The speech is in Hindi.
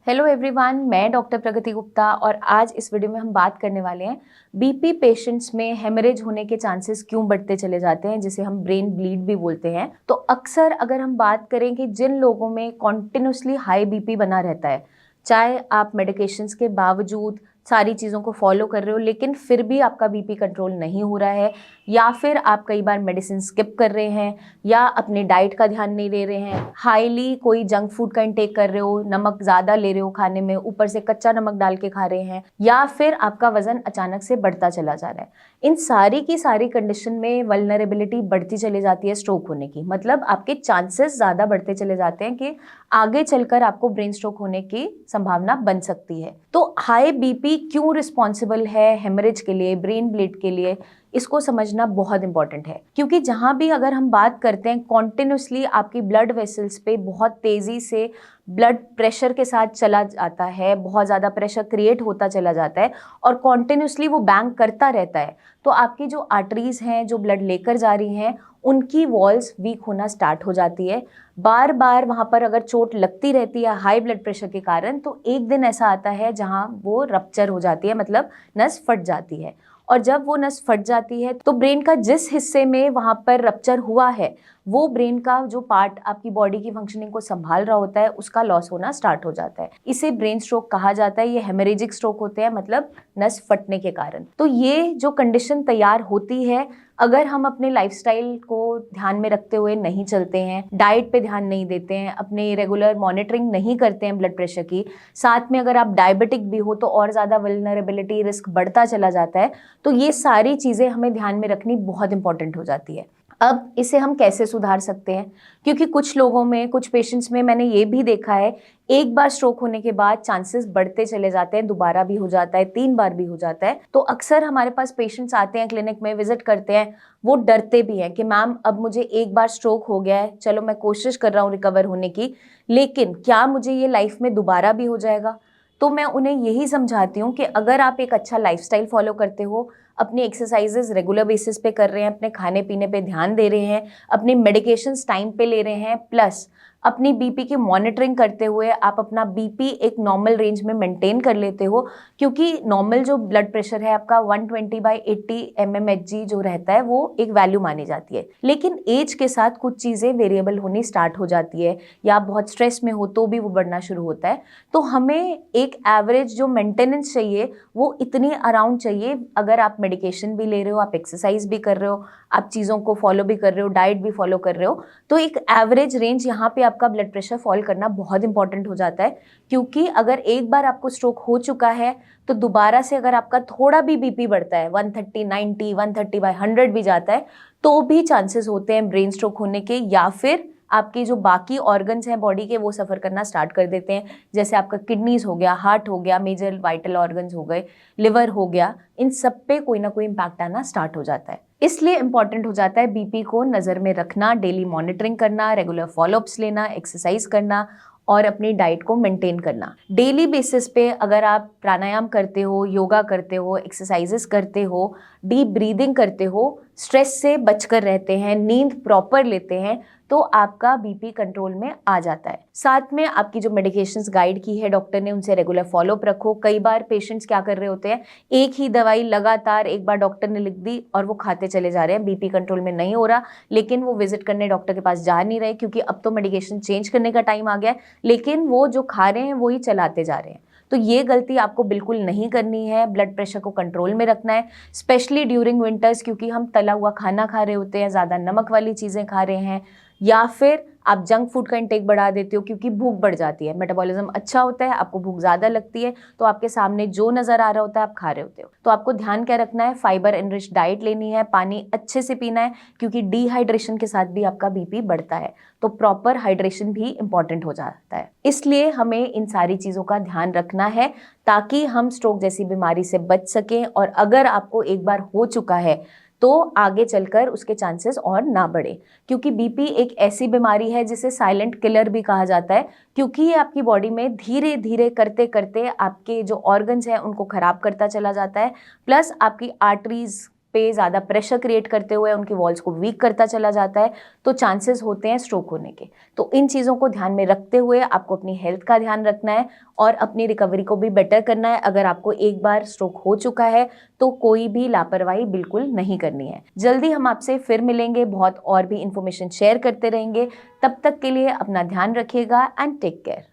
हेलो एवरीवन, मैं डॉक्टर प्रगति गुप्ता और आज इस वीडियो में हम बात करने वाले हैं बीपी पेशेंट्स में हेमरेज होने के चांसेस क्यों बढ़ते चले जाते हैं, जिसे हम ब्रेन ब्लीड भी बोलते हैं। तो अक्सर अगर हम बात करें कि जिन लोगों में कॉन्टिन्यूसली हाई बीपी बना रहता है, चाहे आप मेडिकेशंस के बावजूद सारी चीज़ों को फॉलो कर रहे हो लेकिन फिर भी आपका बीपी कंट्रोल नहीं हो रहा है, या फिर आप कई बार मेडिसिन स्किप कर रहे हैं या अपनी डाइट का ध्यान नहीं दे रहे हैं, हाईली कोई जंक फूड का इंटेक कर रहे हो, नमक ज़्यादा ले रहे हो खाने में, ऊपर से कच्चा नमक डाल के खा रहे हैं, या फिर आपका वजन अचानक से बढ़ता चला जा रहा है। इन सारी की सारी कंडीशन में वल्नरेबिलिटी बढ़ती चली जाती है स्ट्रोक होने की। मतलब आपके चांसेस ज़्यादा बढ़ते चले जाते हैं कि आगे चलकर आपको ब्रेन स्ट्रोक होने की संभावना बन सकती है। तो हाई बीपी क्यों रिस्पॉन्सिबल है हेमरेज के लिए, ब्रेन ब्लीड के लिए, इसको समझना बहुत इंपॉर्टेंट है। क्योंकि जहां भी अगर हम बात करते हैं कॉन्टिन्यूसली आपकी ब्लड वेसल्स पे बहुत तेजी से ब्लड प्रेशर के साथ चला जाता है, बहुत ज़्यादा प्रेशर क्रिएट होता चला जाता है और कॉन्टिन्यूसली वो बैंक करता रहता है, तो आपकी जो आर्टरीज हैं जो ब्लड लेकर जा रही हैं उनकी वॉल्स वीक होना स्टार्ट हो जाती है। बार बार वहाँ पर अगर चोट लगती रहती है हाई ब्लड प्रेशर के कारण, तो एक दिन ऐसा आता है जहाँ वो रप्चर हो जाती है, मतलब नस फट जाती है। और जब वो नस फट जाती है तो ब्रेन का जिस हिस्से में वहाँ पर रप्चर हुआ है वो ब्रेन का जो पार्ट आपकी बॉडी की फंक्शनिंग को संभाल रहा होता है उसका लॉस होना स्टार्ट हो जाता है। इसे ब्रेन स्ट्रोक कहा जाता है। ये हेमरेजिक स्ट्रोक होते हैं, मतलब नस फटने के कारण। तो ये जो कंडीशन तैयार होती है, अगर हम अपने लाइफस्टाइल को ध्यान में रखते हुए नहीं चलते हैं, डाइट पे ध्यान नहीं देते हैं, अपने रेगुलर मॉनिटरिंग नहीं करते हैं ब्लड प्रेशर की, साथ में अगर आप डायबिटिक भी हो तो और ज़्यादा वल्नरेबिलिटी रिस्क बढ़ता चला जाता है। तो ये सारी चीज़ें हमें ध्यान में रखनी बहुत इंपॉर्टेंट हो जाती है। अब इसे हम कैसे सुधार सकते हैं? क्योंकि कुछ लोगों में, कुछ पेशेंट्स में मैंने ये भी देखा है, एक बार स्ट्रोक होने के बाद चांसेस बढ़ते चले जाते हैं, दोबारा भी हो जाता है, 3 बार भी हो जाता है। तो अक्सर हमारे पास पेशेंट्स आते हैं, क्लिनिक में विजिट करते हैं, वो डरते भी हैं कि मैम अब मुझे एक बार स्ट्रोक हो गया है, चलो मैं कोशिश कर रहा हूँ रिकवर होने की, लेकिन क्या मुझे ये लाइफ में दोबारा भी हो जाएगा? तो मैं उन्हें यही समझाती हूँ कि अगर आप एक अच्छा लाइफस्टाइल फॉलो करते हो, अपनी एक्सरसाइजेस रेगुलर बेसिस पे कर रहे हैं, अपने खाने पीने पे ध्यान दे रहे हैं, अपनी मेडिकेशंस टाइम पे ले रहे हैं, प्लस अपनी बीपी की मॉनिटरिंग करते हुए आप अपना बीपी एक नॉर्मल रेंज में मेंटेन कर लेते हो, क्योंकि नॉर्मल जो ब्लड प्रेशर है आपका 120/80 mmHg जो रहता है वो एक वैल्यू मानी जाती है। लेकिन एज के साथ कुछ चीज़ें वेरिएबल होनी स्टार्ट हो जाती है, या आप बहुत स्ट्रेस में हो तो भी वो बढ़ना शुरू होता है। तो हमें एक एवरेज जो मेंटेनेंस चाहिए वो इतनी अराउंड चाहिए। अगर आप मेडिकेशन भी ले रहे हो, आप एक्सरसाइज भी कर रहे हो, आप चीज़ों को फॉलो भी कर रहे हो, डाइट भी फॉलो कर रहे हो, तो एक एवरेज रेंज यहाँ पे आपका ब्लड प्रेशर फॉल करना बहुत इंपॉर्टेंट हो जाता है। क्योंकि अगर एक बार आपको स्ट्रोक हो चुका है तो दोबारा से अगर आपका थोड़ा भी बीपी बढ़ता है, 130, 90, 130/100 भी जाता है, तो भी चांसेस होते हैं ब्रेन स्ट्रोक होने के, या फिर आपके जो बाकी ऑर्गन्स हैं बॉडी के वो सफ़र करना स्टार्ट कर देते हैं। जैसे आपका किडनीज हो गया, हार्ट हो गया, मेजर वाइटल ऑर्गन्स हो गए, लिवर हो गया, इन सब पे कोई ना कोई इम्पैक्ट आना स्टार्ट हो जाता है। इसलिए इंपॉर्टेंट हो जाता है बीपी को नज़र में रखना, डेली मॉनिटरिंग करना, रेगुलर फॉलोअप्स लेना, एक्सरसाइज करना और अपनी डाइट को मेंटेन करना। डेली बेसिस पे अगर आप प्राणायाम करते हो, योगा करते हो, एक्सरसाइजेस करते हो, डीप ब्रीदिंग करते हो, स्ट्रेस से बचकर रहते हैं, नींद प्रॉपर लेते हैं, तो आपका बीपी कंट्रोल में आ जाता है। साथ में आपकी जो मेडिकेशंस गाइड की है डॉक्टर ने, उनसे रेगुलर फॉलोअप रखो। कई बार पेशेंट्स क्या कर रहे होते हैं, एक ही दवाई लगातार एक बार डॉक्टर ने लिख दी और वो खाते चले जा रहे हैं, बीपी कंट्रोल में नहीं हो रहा, लेकिन वो विजिट करने डॉक्टर के पास जा नहीं रहे क्योंकि अब तो मेडिकेशन चेंज करने का टाइम आ गया है, लेकिन वो जो खा रहे हैं वो ही चलाते जा रहे हैं। तो ये गलती आपको बिल्कुल नहीं करनी है। ब्लड प्रेशर को कंट्रोल में रखना है, स्पेशली ड्यूरिंग विंटर्स, क्योंकि हम तला हुआ खाना खा रहे होते हैं, ज़्यादा नमक वाली चीज़ें खा रहे हैं, या फिर आप जंक फूड का इंटेक बढ़ा देते हो क्योंकि भूख बढ़ जाती है। मेटाबॉलिज्म अच्छा होता है, आपको भूख ज़्यादा लगती है, तो आपके सामने जो नज़र आ रहा होता है आप खा रहे होते हो। तो आपको ध्यान क्या रखना है, फाइबर एनरिच डाइट लेनी है, पानी अच्छे से पीना है, क्योंकि डिहाइड्रेशन के साथ भी आपका बीपी बढ़ता है, तो प्रॉपर हाइड्रेशन भी इंपॉर्टेंट हो जाता है। इसलिए हमें इन सारी चीज़ों का ध्यान रखना है ताकि हम स्ट्रोक जैसी बीमारी से बच सकें, और अगर आपको एक बार हो चुका है तो आगे चलकर उसके चांसेस और ना बढ़े। क्योंकि बीपी एक ऐसी बीमारी है जिसे साइलेंट किलर भी कहा जाता है, क्योंकि ये आपकी बॉडी में धीरे धीरे करते करते आपके जो ऑर्गन्स हैं उनको खराब करता चला जाता है, प्लस आपकी आर्टरीज पे ज़्यादा प्रेशर क्रिएट करते हुए उनकी वॉल्स को वीक करता चला जाता है, तो चांसेस होते हैं स्ट्रोक होने के। तो इन चीज़ों को ध्यान में रखते हुए आपको अपनी हेल्थ का ध्यान रखना है और अपनी रिकवरी को भी बेटर करना है। अगर आपको एक बार स्ट्रोक हो चुका है तो कोई भी लापरवाही बिल्कुल नहीं करनी है। जल्दी हम आपसे फिर मिलेंगे, बहुत और भी इंफॉर्मेशन शेयर करते रहेंगे। तब तक के लिए अपना ध्यान रखिएगा एंड टेक केयर।